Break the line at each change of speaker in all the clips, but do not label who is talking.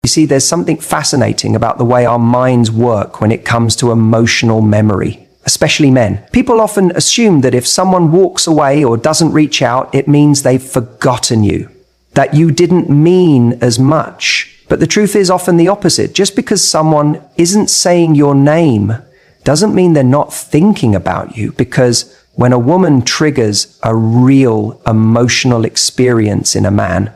You see, there's something fascinating about the way our minds work when it comes to emotional memory, especially men. People often assume that if someone walks away or doesn't reach out, it means they've forgotten you, that you didn't mean as much. But the truth is often the opposite. Just because someone isn't saying your name doesn't mean they're not thinking about you, because when a woman triggers a real emotional experience in a man,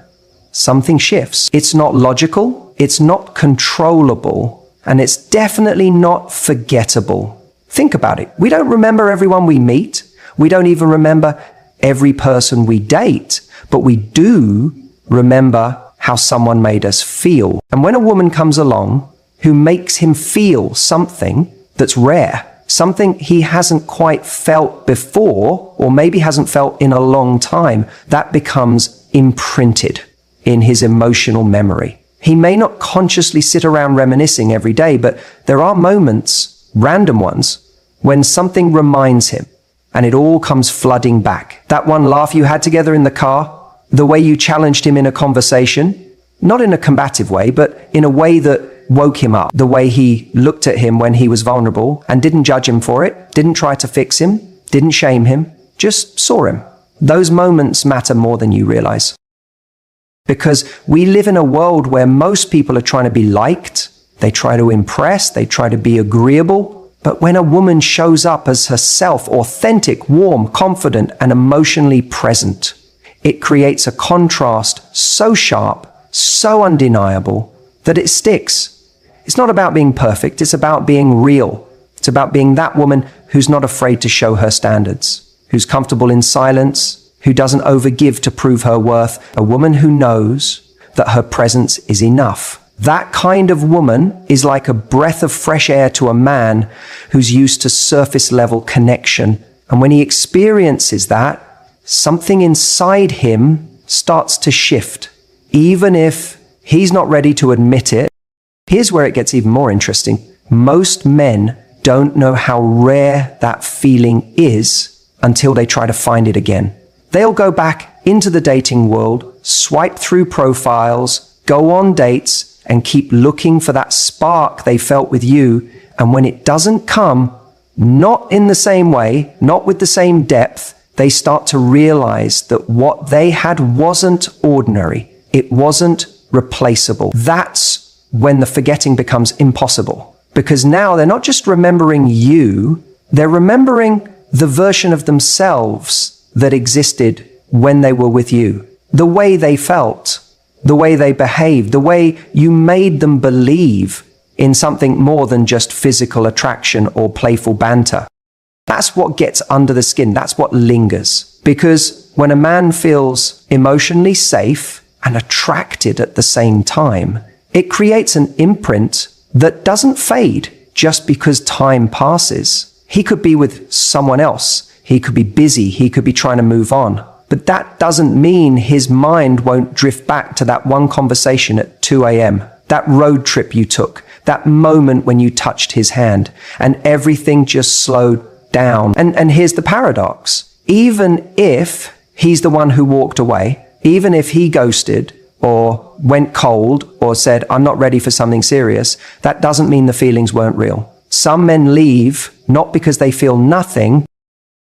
something shifts. It's not logical, it's not controllable, and it's definitely not forgettable. Think about it. We don't remember everyone we meet. We don't even remember every person we date, but we do remember how someone made us feel. And when a woman comes along who makes him feel something that's rare, something he hasn't quite felt before, or maybe hasn't felt in a long time, that becomes imprinted in his emotional memory. He may not consciously sit around reminiscing every day, but there are moments, random ones, when something reminds him and it all comes flooding back. That one laugh you had together in the car, the way you challenged him in a conversation, not in a combative way, but in a way that woke him up, the way he looked at him when he was vulnerable and didn't judge him for it, didn't try to fix him, didn't shame him, just saw him. Those moments matter more than you realize. Because we live in a world where most people are trying to be liked, they try to impress, they try to be agreeable. But when a woman shows up as herself, authentic, warm, confident, and emotionally present, it creates a contrast so sharp, so undeniable, that it sticks. It's not about being perfect, it's about being real. It's about being that woman who's not afraid to show her standards, who's comfortable in silence, who doesn't overgive to prove her worth, a woman who knows that her presence is enough. That kind of woman is like a breath of fresh air to a man who's used to surface-level connection. And when he experiences that, something inside him starts to shift, even if he's not ready to admit it. Here's where it gets even more interesting. Most men don't know how rare that feeling is until they try to find it again. They'll go back into the dating world, swipe through profiles, go on dates, and keep looking for that spark they felt with you. And when it doesn't come, not in the same way, not with the same depth, they start to realize that what they had wasn't ordinary. It wasn't replaceable. That's when the forgetting becomes impossible. Because now they're not just remembering you, they're remembering the version of themselves that existed when they were with you. The way they felt, the way they behaved, the way you made them believe in something more than just physical attraction or playful banter. That's what gets under the skin. That's what lingers. Because when a man feels emotionally safe and attracted at the same time, it creates an imprint that doesn't fade just because time passes. He could be with someone else. He could be busy. He could be trying to move on. But that doesn't mean his mind won't drift back to that one conversation at 2 a.m., that road trip you took, that moment when you touched his hand, and everything just slowed down. And here's the paradox. Even if he's the one who walked away, even if he ghosted or went cold or said, I'm not ready for something serious, that doesn't mean the feelings weren't real. Some men leave not because they feel nothing,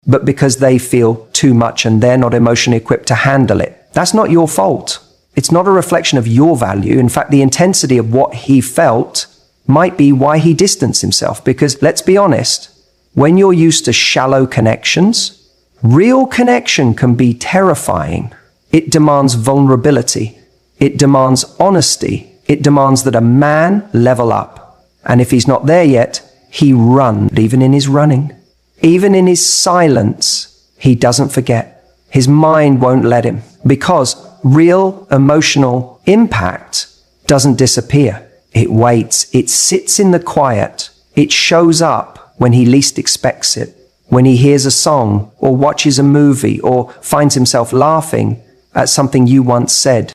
but because they feel too much and they're not emotionally equipped to handle it. That's not your fault. It's not a reflection of your value. In fact, the intensity of what he felt might be why he distanced himself. Because let's be honest, when you're used to shallow connections, real connection can be terrifying. It demands vulnerability. It demands honesty. It demands that a man level up. And if he's not there yet, he runs, even in his running. Even in his silence, he doesn't forget. His mind won't let him, because real emotional impact doesn't disappear. It waits. It sits in the quiet. It shows up when he least expects it, when he hears a song or watches a movie or finds himself laughing at something you once said.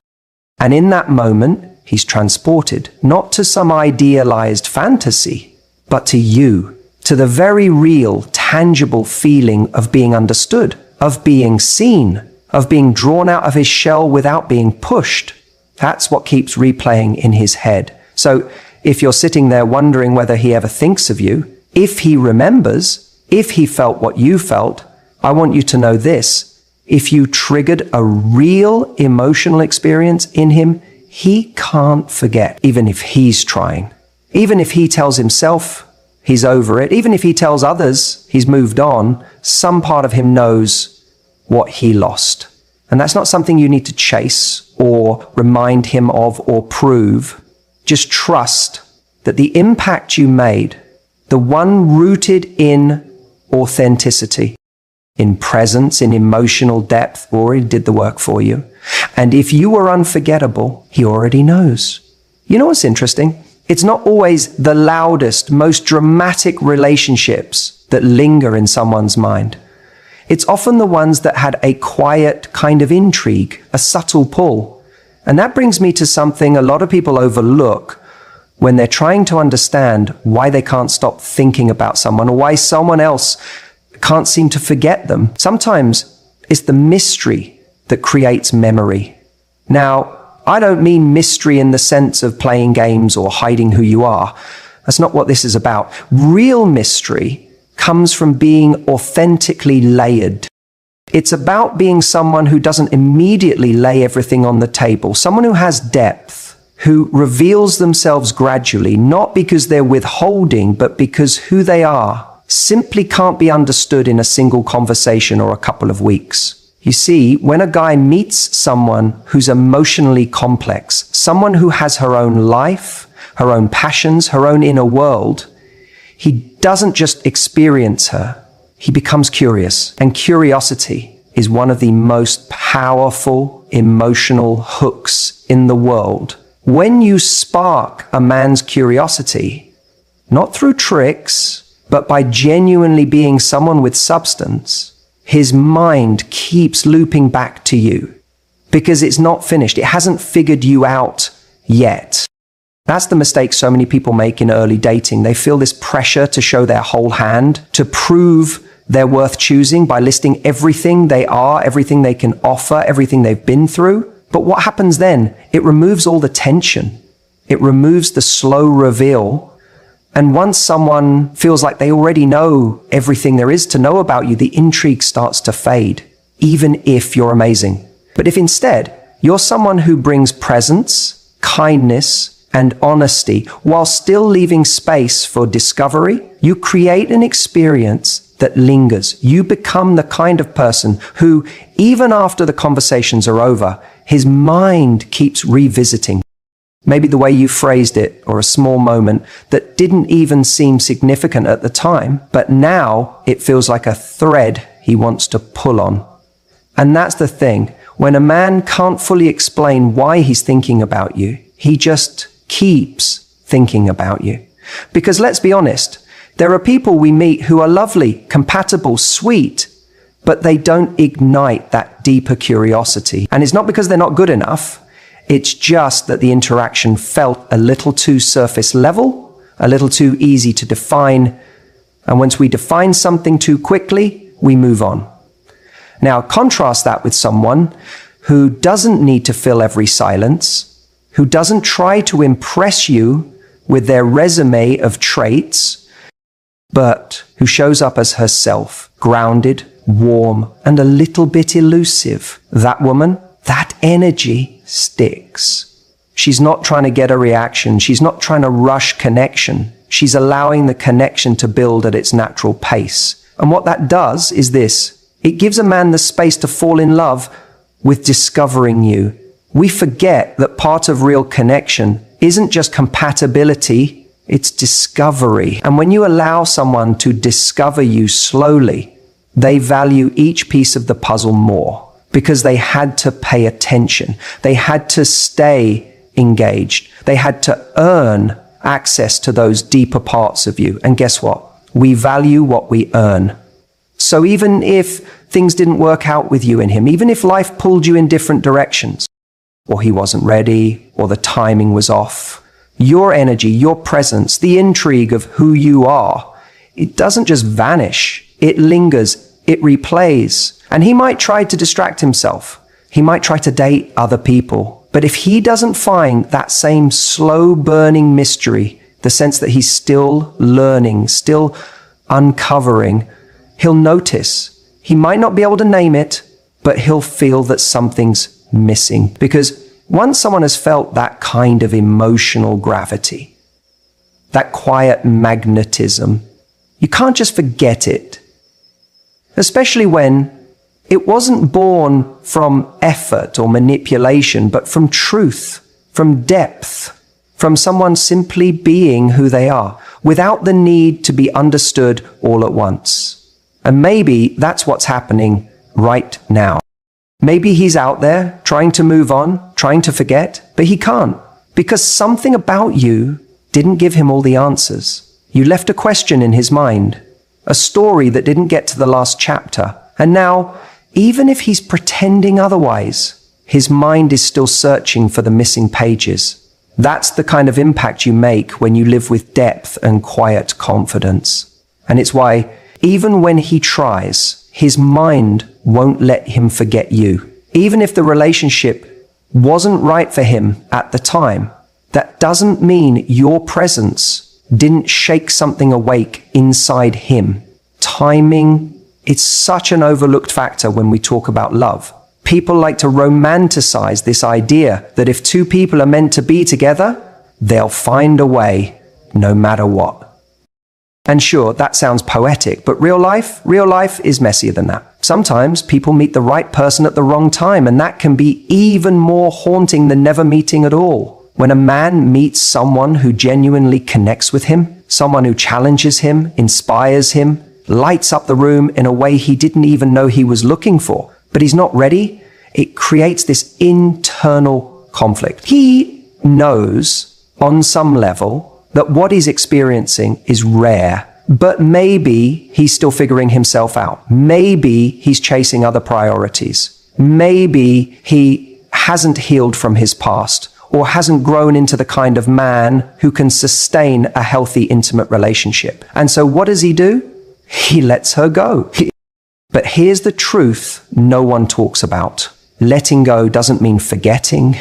And in that moment, he's transported, not to some idealized fantasy, but to you. To the very real, tangible feeling of being understood, of being seen, of being drawn out of his shell without being pushed. That's what keeps replaying in his head. So if you're sitting there wondering whether he ever thinks of you, if he remembers, if he felt what you felt, I want you to know this. If you triggered a real emotional experience in him, he can't forget, even if he's trying. Even if he tells himself he's over it, even if he tells others he's moved on, some part of him knows what he lost. And that's not something you need to chase or remind him of or prove. Just trust that the impact you made, the one rooted in authenticity, in presence, in emotional depth, already did the work for you. And if you were unforgettable, he already knows. You know what's interesting? It's not always the loudest, most dramatic relationships that linger in someone's mind. It's often the ones that had a quiet kind of intrigue, a subtle pull. And that brings me to something a lot of people overlook when they're trying to understand why they can't stop thinking about someone or why someone else can't seem to forget them. Sometimes it's the mystery that creates memory. Now, I don't mean mystery in the sense of playing games or hiding who you are. That's not what this is about. Real mystery comes from being authentically layered. It's about being someone who doesn't immediately lay everything on the table, someone who has depth, who reveals themselves gradually, not because they're withholding, but because who they are simply can't be understood in a single conversation or a couple of weeks. You see, when a guy meets someone who's emotionally complex, someone who has her own life, her own passions, her own inner world, he doesn't just experience her, he becomes curious. And curiosity is one of the most powerful emotional hooks in the world. When you spark a man's curiosity, not through tricks, but by genuinely being someone with substance, his mind keeps looping back to you because it's not finished. It hasn't figured you out yet. That's the mistake so many people make in early dating. They feel this pressure to show their whole hand, to prove they're worth choosing by listing everything they are, everything they can offer, everything they've been through. But what happens then? It removes all the tension. It removes the slow reveal. And once someone feels like they already know everything there is to know about you, the intrigue starts to fade, even if you're amazing. But if instead you're someone who brings presence, kindness, and honesty while still leaving space for discovery, you create an experience that lingers. You become the kind of person who, even after the conversations are over, his mind keeps revisiting. Maybe the way you phrased it, or a small moment that didn't even seem significant at the time, but now it feels like a thread he wants to pull on. And that's the thing. When a man can't fully explain why he's thinking about you, he just keeps thinking about you. Because let's be honest, there are people we meet who are lovely, compatible, sweet, but they don't ignite that deeper curiosity. And it's not because they're not good enough. It's just that the interaction felt a little too surface level, a little too easy to define. And once we define something too quickly, we move on. Now, contrast that with someone who doesn't need to fill every silence, who doesn't try to impress you with their resume of traits, but who shows up as herself, grounded, warm, and a little bit elusive. That woman, that energy sticks. She's not trying to get a reaction. She's not trying to rush connection. She's allowing the connection to build at its natural pace. And what that does is this. It gives a man the space to fall in love with discovering you. We forget that part of real connection isn't just compatibility, it's discovery. And when you allow someone to discover you slowly, they value each piece of the puzzle more. Because they had to pay attention. They had to stay engaged. They had to earn access to those deeper parts of you. And guess what? We value what we earn. So even if things didn't work out with you and him, even if life pulled you in different directions, or he wasn't ready, or the timing was off, your energy, your presence, the intrigue of who you are, it doesn't just vanish. It lingers. It replays. And he might try to distract himself. He might try to date other people. But if he doesn't find that same slow burning mystery, the sense that he's still learning, still uncovering, he'll notice. He might not be able to name it, but he'll feel that something's missing. Because once someone has felt that kind of emotional gravity, that quiet magnetism, you can't just forget it. Especially when it wasn't born from effort or manipulation, but from truth, from depth, from someone simply being who they are, without the need to be understood all at once. And maybe that's what's happening right now. Maybe he's out there trying to move on, trying to forget, but he can't, because something about you didn't give him all the answers. You left a question in his mind, a story that didn't get to the last chapter. And now, even if he's pretending otherwise, his mind is still searching for the missing pages. That's the kind of impact you make when you live with depth and quiet confidence. And it's why, even when he tries, his mind won't let him forget you. Even if the relationship wasn't right for him at the time, that doesn't mean your presence didn't shake something awake inside him. Timing, it's such an overlooked factor when we talk about love. People like to romanticize this idea that if two people are meant to be together, they'll find a way, no matter what. And sure, that sounds poetic, but real life is messier than that. Sometimes people meet the right person at the wrong time, and that can be even more haunting than never meeting at all. When a man meets someone who genuinely connects with him, someone who challenges him, inspires him, lights up the room in a way he didn't even know he was looking for, but he's not ready, it creates this internal conflict. He knows on some level that what he's experiencing is rare, but maybe he's still figuring himself out. Maybe he's chasing other priorities. Maybe he hasn't healed from his past or hasn't grown into the kind of man who can sustain a healthy, intimate relationship. And so what does he do? He lets her go. But here's the truth no one talks about. Letting go doesn't mean forgetting.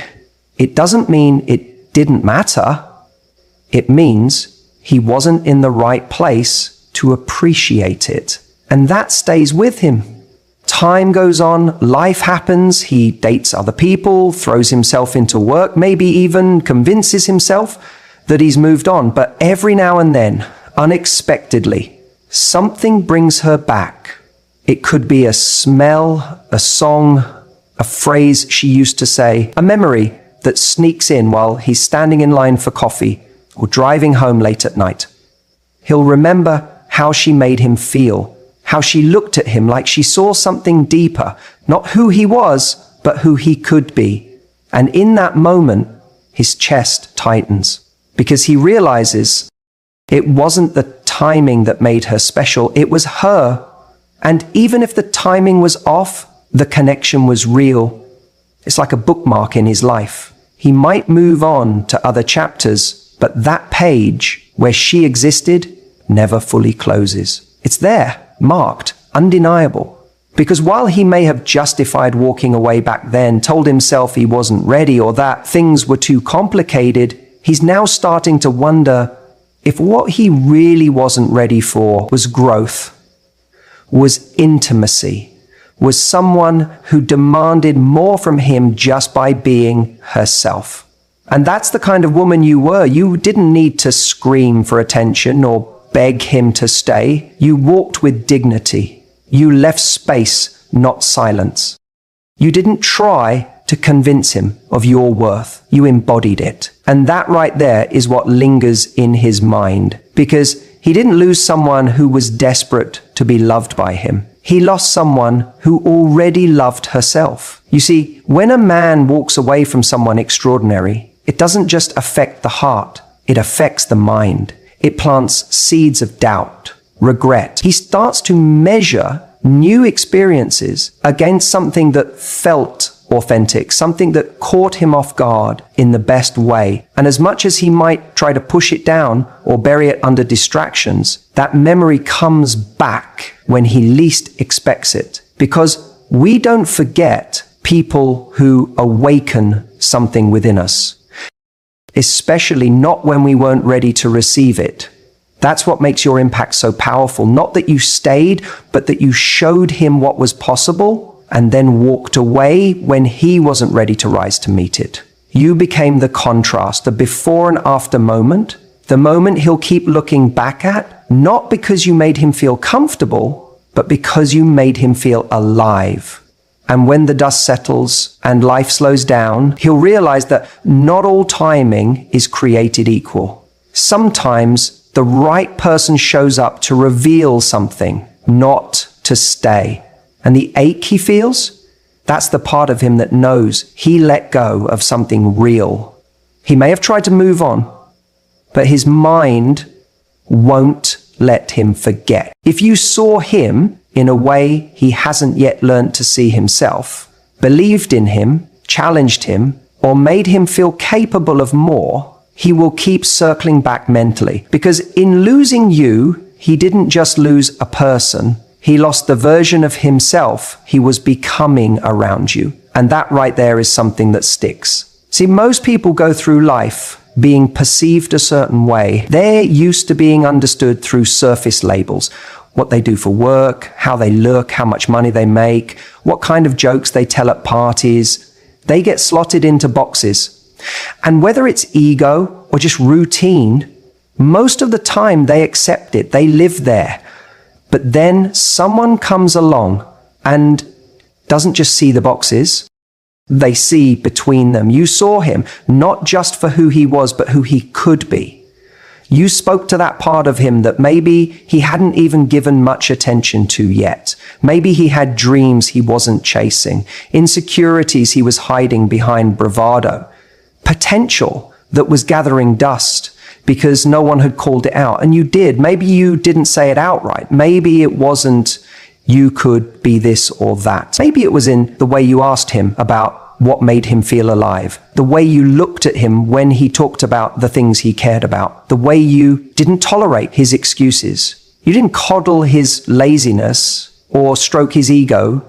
It doesn't mean it didn't matter. It means he wasn't in the right place to appreciate it. And that stays with him. Time goes on, life happens, he dates other people, throws himself into work, maybe even convinces himself that he's moved on. But every now and then, unexpectedly, something brings her back. It could be a smell, a song, a phrase she used to say, a memory that sneaks in while he's standing in line for coffee or driving home late at night. He'll remember how she made him feel, how she looked at him like she saw something deeper, not who he was, but who he could be. And in that moment, his chest tightens because he realizes it wasn't the timing that made her special, it was her. And even if the timing was off, the connection was real. It's like a bookmark in his life. He might move on to other chapters, but that page where she existed never fully closes. It's there, marked, undeniable. Because while he may have justified walking away back then, told himself he wasn't ready or that things were too complicated, he's now starting to wonder if what he really wasn't ready for was growth, was intimacy, was someone who demanded more from him just by being herself. And that's the kind of woman you were. You didn't need to scream for attention or beg him to stay. You walked with dignity. You left space, not silence. You didn't try to convince him of your worth. You embodied it. And that right there is what lingers in his mind, because he didn't lose someone who was desperate to be loved by him. He lost someone who already loved herself. You see, when a man walks away from someone extraordinary, it doesn't just affect the heart, it affects the mind. It plants seeds of doubt, regret. He starts to measure new experiences against something that felt authentic, something that caught him off guard in the best way. And as much as he might try to push it down or bury it under distractions, that memory comes back when he least expects it. Because we don't forget people who awaken something within us, especially not when we weren't ready to receive it. That's what makes your impact so powerful. Not that you stayed, but that you showed him what was possible and then walked away when he wasn't ready to rise to meet it. You became the contrast, the before and after moment, the moment he'll keep looking back at, not because you made him feel comfortable, but because you made him feel alive. And when the dust settles and life slows down, he'll realize that not all timing is created equal. Sometimes the right person shows up to reveal something, not to stay. And the ache he feels, that's the part of him that knows he let go of something real. He may have tried to move on, but his mind won't let him forget. If you saw him in a way he hasn't yet learned to see himself, believed in him, challenged him, or made him feel capable of more, he will keep circling back mentally. Because in losing you, he didn't just lose a person, he lost the version of himself he was becoming around you. And that right there is something that sticks. See, most people go through life being perceived a certain way. They're used to being understood through surface labels. What they do for work, how they look, how much money they make, what kind of jokes they tell at parties. They get slotted into boxes. And whether it's ego or just routine, most of the time they accept it, they live there. But then someone comes along and doesn't just see the boxes, they see between them. You saw him, not just for who he was, but who he could be. You spoke to that part of him that maybe he hadn't even given much attention to yet. Maybe he had dreams he wasn't chasing, insecurities he was hiding behind bravado, potential that was gathering dust because no one had called it out. And you did. Maybe you didn't say it outright. Maybe it wasn't you could be this or that. Maybe it was in the way you asked him about what made him feel alive, the way you looked at him when he talked about the things he cared about, the way you didn't tolerate his excuses. You didn't coddle his laziness or stroke his ego.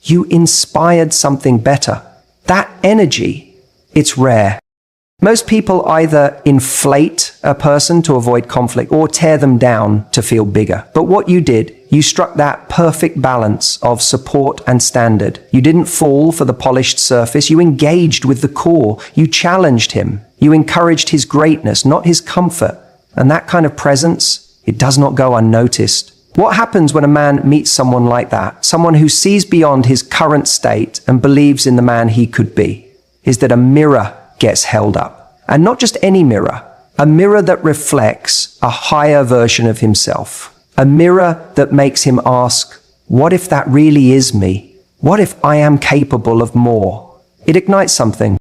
You inspired something better. That energy, it's rare. Most people either inflate a person to avoid conflict or tear them down to feel bigger. But what you did, you struck that perfect balance of support and standard. You didn't fall for the polished surface. You engaged with the core. You challenged him. You encouraged his greatness, not his comfort. And that kind of presence, it does not go unnoticed. What happens when a man meets someone like that, someone who sees beyond his current state and believes in the man he could be, is that a mirror gets held up. And not just any mirror, a mirror that reflects a higher version of himself. A mirror that makes him ask, what if that really is me? What if I am capable of more? It ignites something.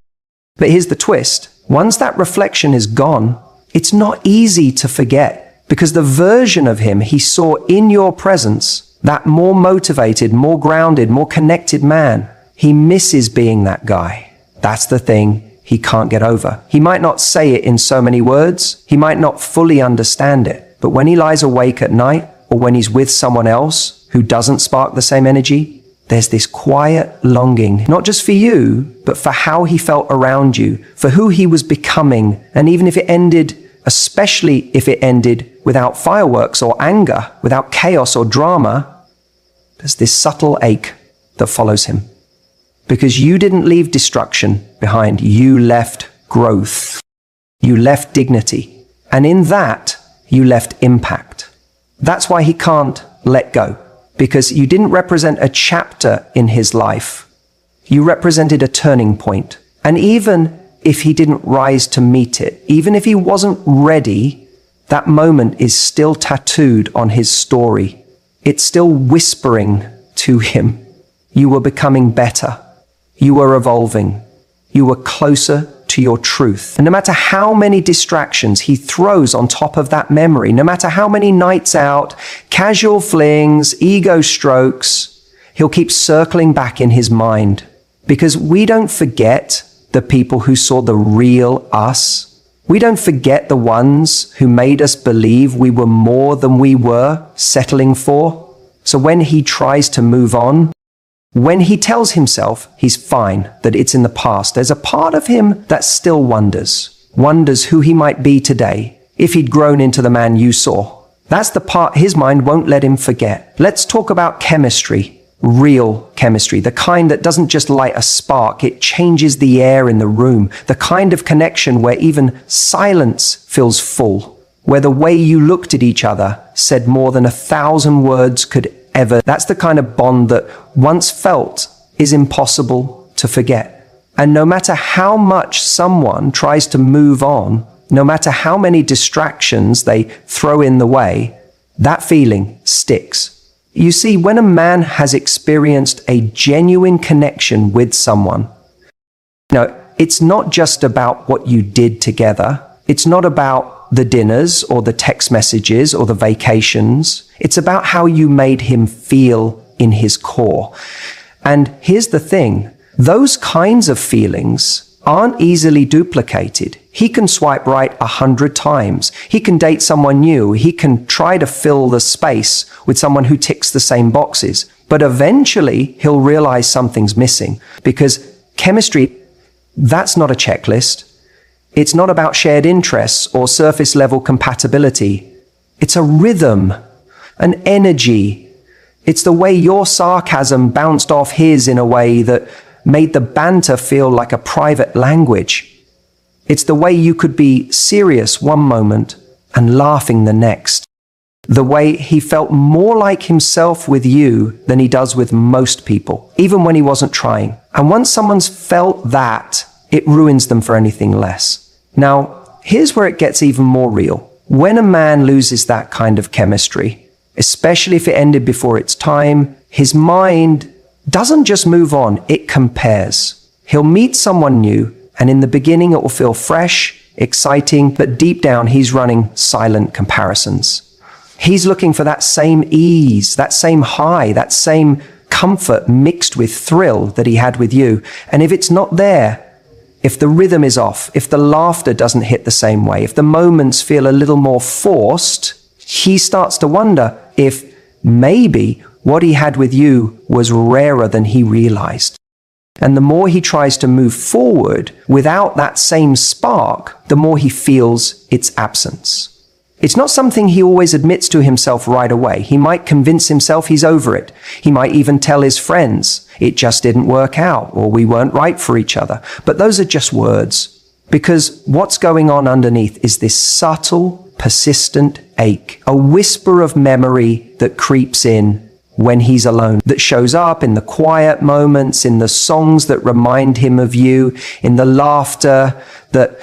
But here's the twist. Once that reflection is gone, it's not easy to forget, because the version of him he saw in your presence, that more motivated, more grounded, more connected man, he misses being that guy. That's the thing he can't get over. He might not say it in so many words. He might not fully understand it. But when he lies awake at night, or when he's with someone else who doesn't spark the same energy, there's this quiet longing, not just for you, but for how he felt around you, for who he was becoming. And even if it ended, especially if it ended without fireworks or anger, without chaos or drama, there's this subtle ache that follows him. Because you didn't leave destruction behind, you left growth. You left dignity. And in that, you left impact. That's why he can't let go. Because you didn't represent a chapter in his life. You represented a turning point. And even if he didn't rise to meet it, even if he wasn't ready, that moment is still tattooed on his story. It's still whispering to him. You were becoming better. You were evolving. You were closer to your truth. And no matter how many distractions he throws on top of that memory, no matter how many nights out, casual flings, ego strokes, he'll keep circling back in his mind. Because we don't forget the people who saw the real us. We don't forget the ones who made us believe we were more than we were settling for. So when he tries to move on, When he tells himself he's fine, that it's in the past, there's a part of him that still wonders who he might be today if he'd grown into the man you saw. That's the part his mind won't let him forget. Let's talk about chemistry, real chemistry, the kind that doesn't just light a spark, it changes the air in the room, the kind of connection where even silence feels full, where the way you looked at each other said more than 1,000 words could ever. That's the kind of bond that once felt is impossible to forget. And no matter how much someone tries to move on, no matter how many distractions they throw in the way, that feeling sticks. You see, when a man has experienced a genuine connection with someone, it's not just about what you did together. It's not about the dinners or the text messages or the vacations. It's about how you made him feel in his core. And here's the thing, those kinds of feelings aren't easily duplicated. He can swipe right 100 times. He can date someone new. He can try to fill the space with someone who ticks the same boxes. But eventually he'll realize something's missing, because chemistry, that's not a checklist. It's not about shared interests or surface level compatibility. It's a rhythm, an energy. It's the way your sarcasm bounced off his in a way that made the banter feel like a private language. It's the way you could be serious one moment and laughing the next. The way he felt more like himself with you than he does with most people, even when he wasn't trying. And once someone's felt that, it ruins them for anything less. Now, here's where it gets even more real. When a man loses that kind of chemistry, especially if it ended before its time, his mind doesn't just move on, it compares. He'll meet someone new, and in the beginning it will feel fresh, exciting, but deep down he's running silent comparisons. He's looking for that same ease, that same high, that same comfort mixed with thrill that he had with you. And if it's not there, if the rhythm is off, if the laughter doesn't hit the same way, if the moments feel a little more forced, he starts to wonder if maybe what he had with you was rarer than he realized. And the more he tries to move forward without that same spark, the more he feels its absence. It's not something he always admits to himself right away. He might convince himself he's over it. He might even tell his friends, it just didn't work out, or we weren't right for each other. But those are just words, because what's going on underneath is this subtle, persistent ache, a whisper of memory that creeps in when he's alone, that shows up in the quiet moments, in the songs that remind him of you, in the laughter that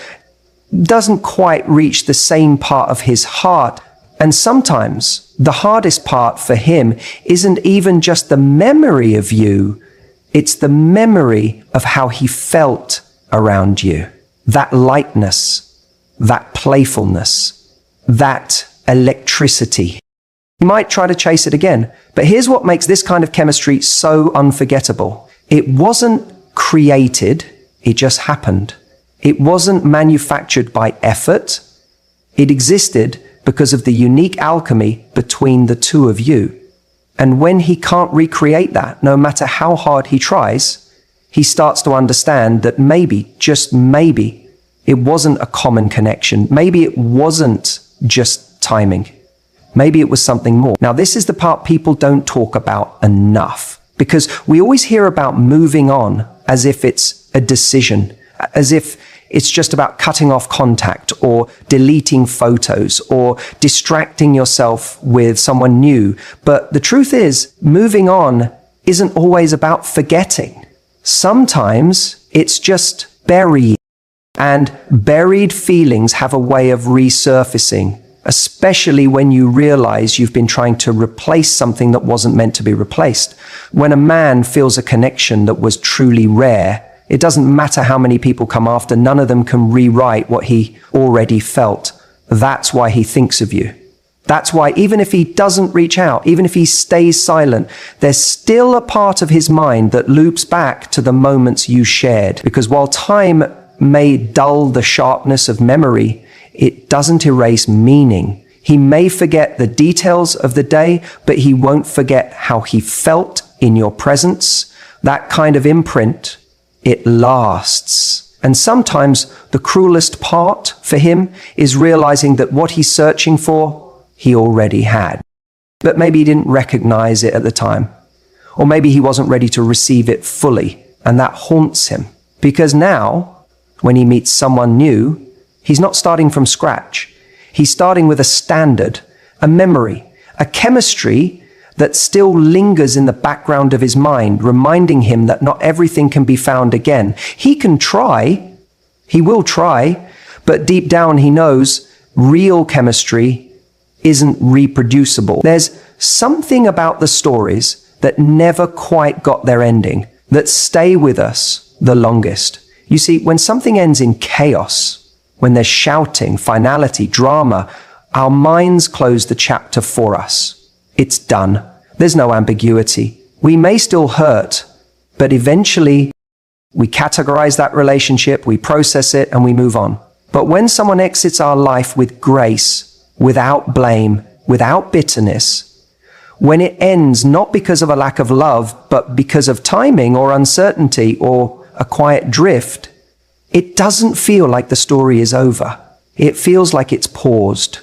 doesn't quite reach the same part of his heart. And sometimes the hardest part for him isn't even just the memory of you, it's the memory of how he felt around you. That lightness, that playfulness, that electricity. You might try to chase it again, but here's what makes this kind of chemistry so unforgettable. It wasn't created, it just happened. It wasn't manufactured by effort. It existed because of the unique alchemy between the two of you. And when he can't recreate that, no matter how hard he tries, he starts to understand that maybe, just maybe, it wasn't a common connection. Maybe it wasn't just timing. Maybe it was something more. Now, this is the part people don't talk about enough, because we always hear about moving on as if it's a decision, as if it's just about cutting off contact or deleting photos or distracting yourself with someone new. But the truth is, moving on isn't always about forgetting. Sometimes it's just burying. And buried feelings have a way of resurfacing, especially when you realize you've been trying to replace something that wasn't meant to be replaced. When a man feels a connection that was truly rare, it doesn't matter how many people come after, none of them can rewrite what he already felt. That's why he thinks of you. That's why even if he doesn't reach out, even if he stays silent, there's still a part of his mind that loops back to the moments you shared. Because while time may dull the sharpness of memory, it doesn't erase meaning. He may forget the details of the day, but he won't forget how he felt in your presence, That kind of imprint, it lasts. And sometimes the cruelest part for him is realizing that what he's searching for, he already had. But maybe he didn't recognize it at the time. Or maybe he wasn't ready to receive it fully, and that haunts him. Because now, when he meets someone new, he's not starting from scratch. He's starting with a standard, a memory, a chemistry that still lingers in the background of his mind, reminding him that not everything can be found again. He can try, he will try, but deep down he knows real chemistry isn't reproducible. There's something about the stories that never quite got their ending, that stay with us the longest. You see, when something ends in chaos, when there's shouting, finality, drama, our minds close the chapter for us. It's done. There's no ambiguity. We may still hurt, but eventually we categorize that relationship, we process it, and we move on. But when someone exits our life with grace, without blame, without bitterness, when it ends not because of a lack of love, but because of timing or uncertainty or a quiet drift, it doesn't feel like the story is over. It feels like it's paused.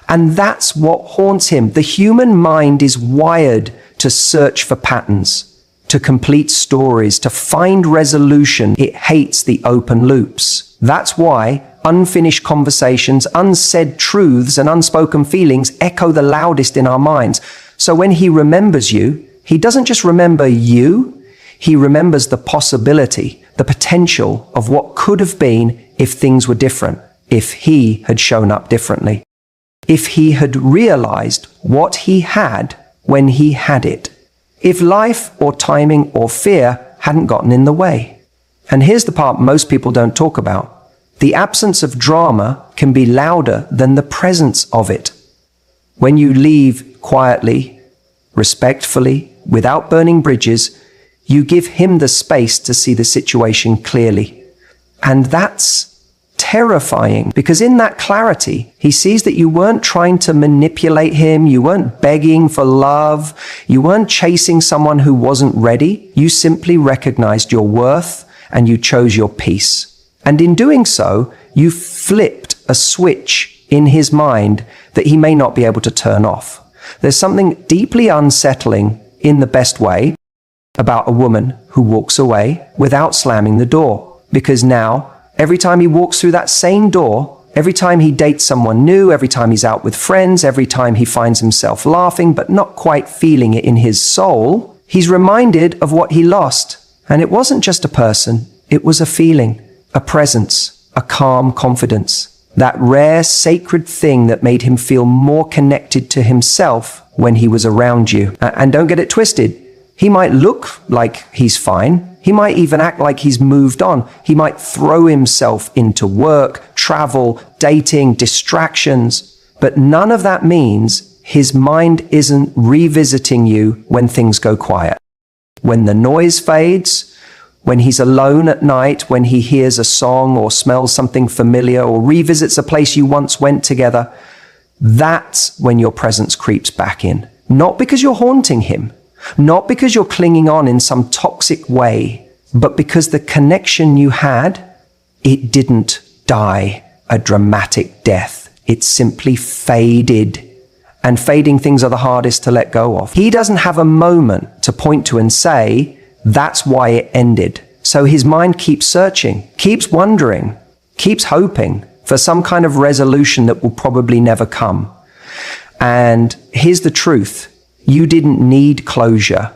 And that's what haunts him. The human mind is wired to search for patterns, to complete stories, to find resolution. It hates the open loops. That's why unfinished conversations, unsaid truths, and unspoken feelings echo the loudest in our minds. So when he remembers you, he doesn't just remember you, he remembers the possibility, the potential of what could have been if things were different, if he had shown up differently, if he had realized what he had when he had it, if life or timing or fear hadn't gotten in the way. And here's the part most people don't talk about. The absence of drama can be louder than the presence of it. When you leave quietly, respectfully, without burning bridges, you give him the space to see the situation clearly. And that's terrifying, because in that clarity, he sees that you weren't trying to manipulate him, you weren't begging for love, you weren't chasing someone who wasn't ready. You simply recognized your worth and you chose your peace. And in doing so, you flipped a switch in his mind that he may not be able to turn off. There's something deeply unsettling, in the best way, about a woman who walks away without slamming the door. Because now, every time he walks through that same door, every time he dates someone new, every time he's out with friends, every time he finds himself laughing but not quite feeling it in his soul, he's reminded of what he lost. And it wasn't just a person, it was a feeling, a presence, a calm confidence. That rare, sacred thing that made him feel more connected to himself when he was around you. And don't get it twisted. He might look like he's fine. He might even act like he's moved on. He might throw himself into work, travel, dating, distractions. But none of that means his mind isn't revisiting you when things go quiet. When the noise fades, when he's alone at night, when he hears a song or smells something familiar or revisits a place you once went together, that's when your presence creeps back in. Not because you're haunting him, not because you're clinging on in some toxic way, but because the connection you had, it didn't die a dramatic death. It simply faded. And fading things are the hardest to let go of. He doesn't have a moment to point to and say, that's why it ended. So his mind keeps searching, keeps wondering, keeps hoping for some kind of resolution that will probably never come. And here's the truth. You didn't need closure,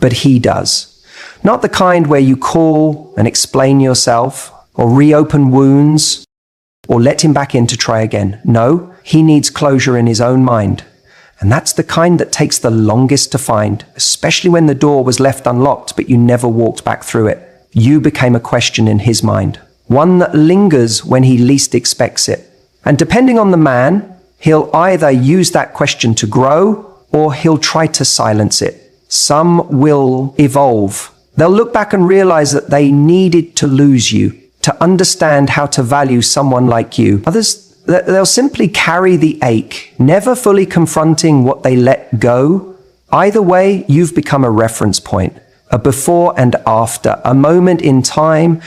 but he does. Not the kind where you call and explain yourself, or reopen wounds, or let him back in to try again. No, he needs closure in his own mind. And that's the kind that takes the longest to find, especially when the door was left unlocked, but you never walked back through it. You became a question in his mind, one that lingers when he least expects it. And depending on the man, he'll either use that question to grow, or he'll try to silence it. Some will evolve. They'll look back and realize that they needed to lose you to understand how to value someone like you. Others, they'll simply carry the ache, never fully confronting what they let go. Either way, you've become a reference point, a before and after, a moment in time